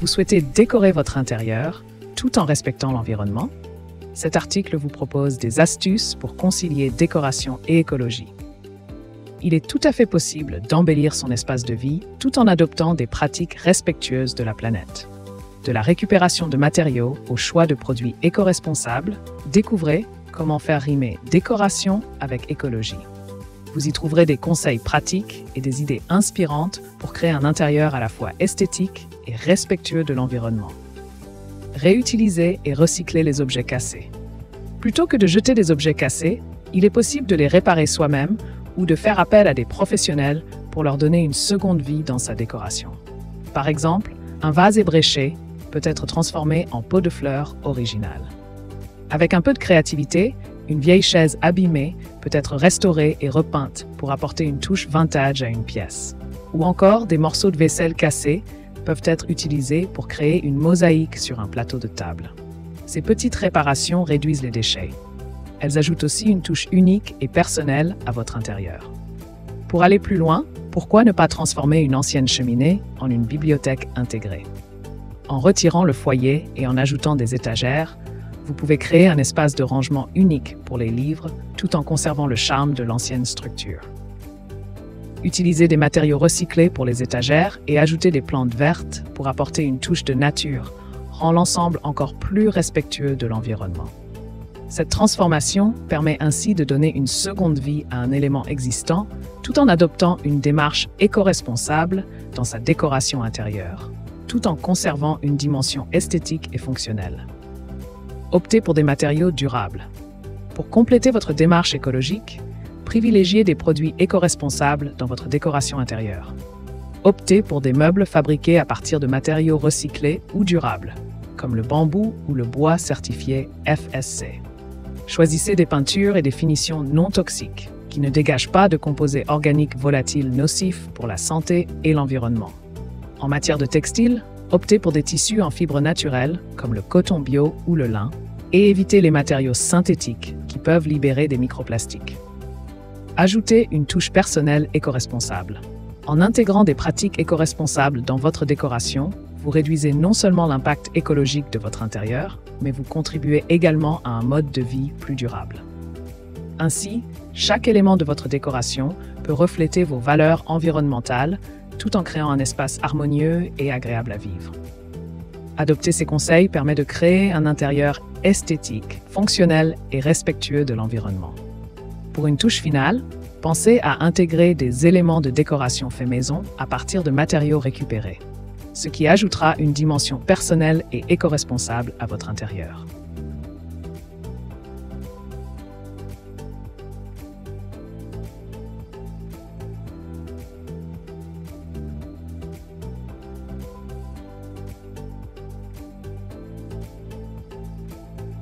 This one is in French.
Vous souhaitez décorer votre intérieur tout en respectant l'environnement? Cet article vous propose des astuces pour concilier décoration et écologie. Il est tout à fait possible d'embellir son espace de vie tout en adoptant des pratiques respectueuses de la planète. De la récupération de matériaux au choix de produits éco-responsables, découvrez comment faire rimer décoration avec écologie. Vous y trouverez des conseils pratiques et des idées inspirantes pour créer un intérieur à la fois esthétique et respectueux de l'environnement. Réutilisez et recyclez les objets cassés. Plutôt que de jeter des objets cassés, il est possible de les réparer soi-même ou de faire appel à des professionnels pour leur donner une seconde vie dans sa décoration. Par exemple, un vase ébréché peut être transformé en pot de fleurs original. Avec un peu de créativité, une vieille chaise abîmée peut être restaurée et repeinte pour apporter une touche vintage à une pièce. Ou encore, des morceaux de vaisselle cassés peuvent être utilisés pour créer une mosaïque sur un plateau de table. Ces petites réparations réduisent les déchets. Elles ajoutent aussi une touche unique et personnelle à votre intérieur. Pour aller plus loin, pourquoi ne pas transformer une ancienne cheminée en une bibliothèque intégrée? En retirant le foyer et en ajoutant des étagères, vous pouvez créer un espace de rangement unique pour les livres tout en conservant le charme de l'ancienne structure. Utilisez des matériaux recyclés pour les étagères et ajoutez des plantes vertes pour apporter une touche de nature, rend l'ensemble encore plus respectueux de l'environnement. Cette transformation permet ainsi de donner une seconde vie à un élément existant tout en adoptant une démarche éco-responsable dans sa décoration intérieure, tout en conservant une dimension esthétique et fonctionnelle. Optez pour des matériaux durables. Pour compléter votre démarche écologique, privilégiez des produits éco-responsables dans votre décoration intérieure. Optez pour des meubles fabriqués à partir de matériaux recyclés ou durables, comme le bambou ou le bois certifié FSC. Choisissez des peintures et des finitions non toxiques, qui ne dégagent pas de composés organiques volatiles nocifs pour la santé et l'environnement. En matière de textile, optez pour des tissus en fibres naturelles, comme le coton bio ou le lin, et évitez les matériaux synthétiques qui peuvent libérer des microplastiques. Ajoutez une touche personnelle éco-responsable. En intégrant des pratiques éco-responsables dans votre décoration, vous réduisez non seulement l'impact écologique de votre intérieur, mais vous contribuez également à un mode de vie plus durable. Ainsi, chaque élément de votre décoration peut refléter vos valeurs environnementales tout en créant un espace harmonieux et agréable à vivre. Adopter ces conseils permet de créer un intérieur esthétique, fonctionnel et respectueux de l'environnement. Pour une touche finale, pensez à intégrer des éléments de décoration fait maison à partir de matériaux récupérés, ce qui ajoutera une dimension personnelle et éco-responsable à votre intérieur.